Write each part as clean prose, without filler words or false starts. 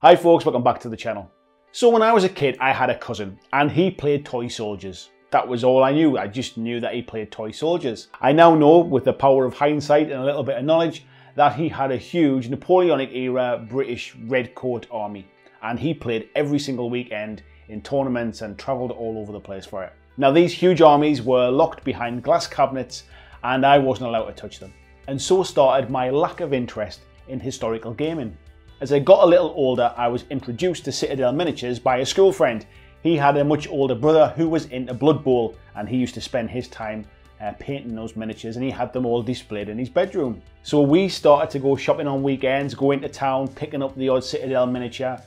Hi folks, welcome back to the channel. So when I was a kid, I had a cousin and he played toy soldiers. That was all I knew. I just knew that he played toy soldiers. I now know, with the power of hindsight and a little bit of knowledge, that he had a huge Napoleonic era British Redcoat army. And he played every single weekend in tournaments and travelled all over the place for it. Now these huge armies were locked behind glass cabinets and I wasn't allowed to touch them. And so started my lack of interest in historical gaming. As I got a little older, I was introduced to Citadel miniatures by a school friend. He had a much older brother who was into Blood Bowl and he used to spend his time painting those miniatures, and he had them all displayed in his bedroom. So we started to go shopping on weekends, go into town, picking up the odd Citadel miniature,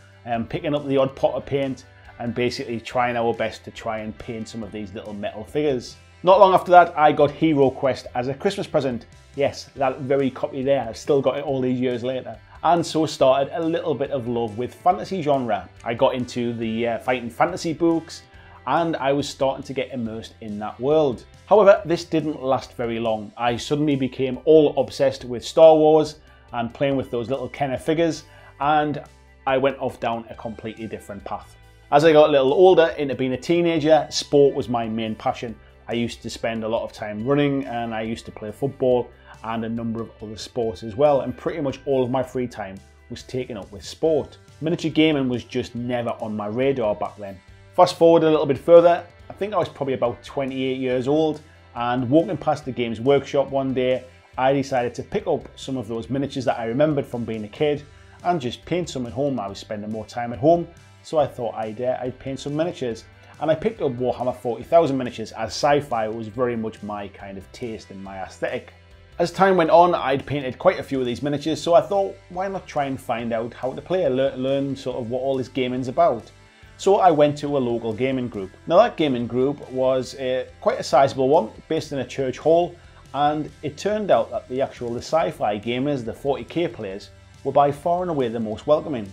picking up the odd pot of paint, and basically trying our best to try and paint some of these little metal figures. Not long after that, I got Hero Quest as a Christmas present. Yes, that very copy there. I've still got it all these years later. And so started a little bit of love with fantasy genre. I got into the fighting fantasy books and I was starting to get immersed in that world. However, this didn't last very long. I suddenly became all obsessed with Star Wars and playing with those little Kenner figures, and I went off down a completely different path. As I got a little older, into being a teenager, sport was my main passion. I used to spend a lot of time running and I used to play football and a number of other sports as well, and pretty much all of my free time was taken up with sport. Miniature gaming was just never on my radar back then. Fast forward a little bit further, I think I was probably about 28 years old, and walking past the Games Workshop one day, I decided to pick up some of those miniatures that I remembered from being a kid and just paint some at home. I was spending more time at home, so I thought I'd paint some miniatures. And I picked up Warhammer 40,000 miniatures, as sci-fi was very much my kind of taste and my aesthetic. As time went on, I'd painted quite a few of these miniatures, so I thought, why not try and find out how to play, learn sort of what all this gaming's about. So I went to a local gaming group. Now that gaming group was quite a sizable one, based in a church hall, and it turned out that the sci-fi gamers, the 40k players, were by far and away the most welcoming.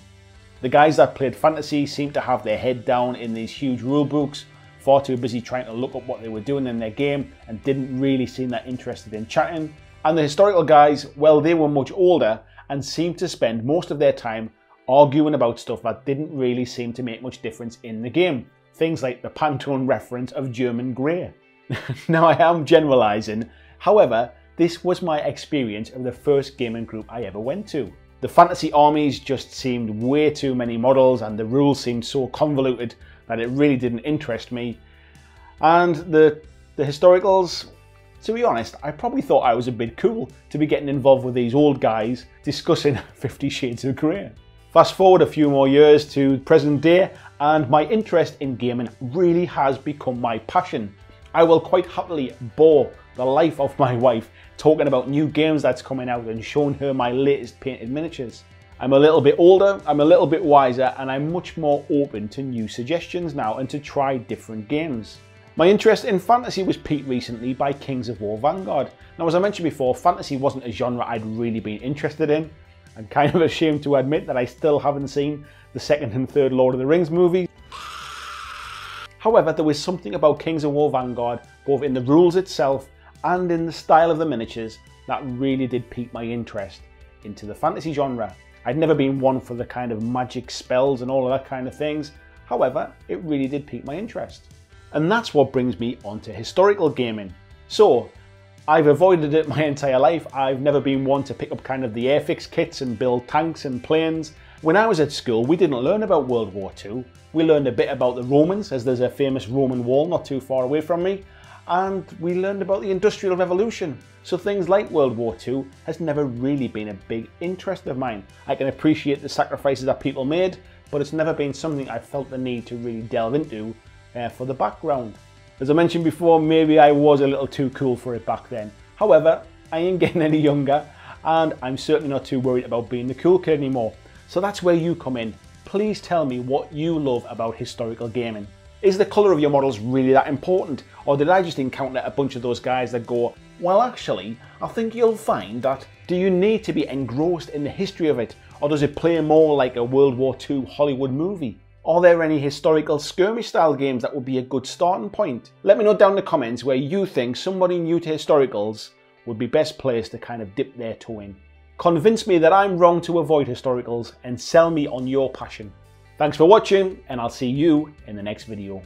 The guys that played fantasy seemed to have their head down in these huge rule books, far too busy trying to look up what they were doing in their game, and didn't really seem that interested in chatting. And the historical guys, well, they were much older and seemed to spend most of their time arguing about stuff that didn't really seem to make much difference in the game. Things like the Pantone reference of German Grey. Now I am generalising, however, this was my experience of the first gaming group I ever went to. The fantasy armies just seemed way too many models and the rules seemed so convoluted that it really didn't interest me. And the historicals, to be honest, I probably thought I was a bit cool to be getting involved with these old guys discussing 50 Shades of Grey. Fast forward a few more years to present day and my interest in gaming really has become my passion. I will quite happily bore the life of my wife talking about new games that's coming out and showing her my latest painted miniatures. I'm a little bit older, I'm a little bit wiser, and I'm much more open to new suggestions now and to try different games. My interest in fantasy was piqued recently by Kings of War Vanguard. Now, as I mentioned before, fantasy wasn't a genre I'd really been interested in. I'm kind of ashamed to admit that I still haven't seen the second and third Lord of the Rings movies. However, there was something about Kings of War Vanguard, both in the rules itself and in the style of the miniatures, that really did pique my interest into the fantasy genre. I'd never been one for the kind of magic spells and all of that kind of things. However, it really did pique my interest. And that's what brings me onto historical gaming. So, I've avoided it my entire life. I've never been one to pick up kind of the airfix kits and build tanks and planes. When I was at school, we didn't learn about World War II. We learned a bit about the Romans, as there's a famous Roman wall not too far away from me. And we learned about the Industrial Revolution. So things like World War II has never really been a big interest of mine. I can appreciate the sacrifices that people made, but it's never been something I felt the need to really delve into for the background. As I mentioned before, maybe I was a little too cool for it back then. However, I ain't getting any younger and I'm certainly not too worried about being the cool kid anymore. So that's where you come in. Please tell me what you love about historical gaming. Is the colour of your models really that important? Or did I just encounter a bunch of those guys that go, well actually, I think you'll find that, do you need to be engrossed in the history of it? Or does it play more like a World War II Hollywood movie? Are there any historical skirmish style games that would be a good starting point? Let me know down in the comments where you think somebody new to historicals would be best placed to kind of dip their toe in. Convince me that I'm wrong to avoid historicals and sell me on your passion. Thanks for watching, and I'll see you in the next video.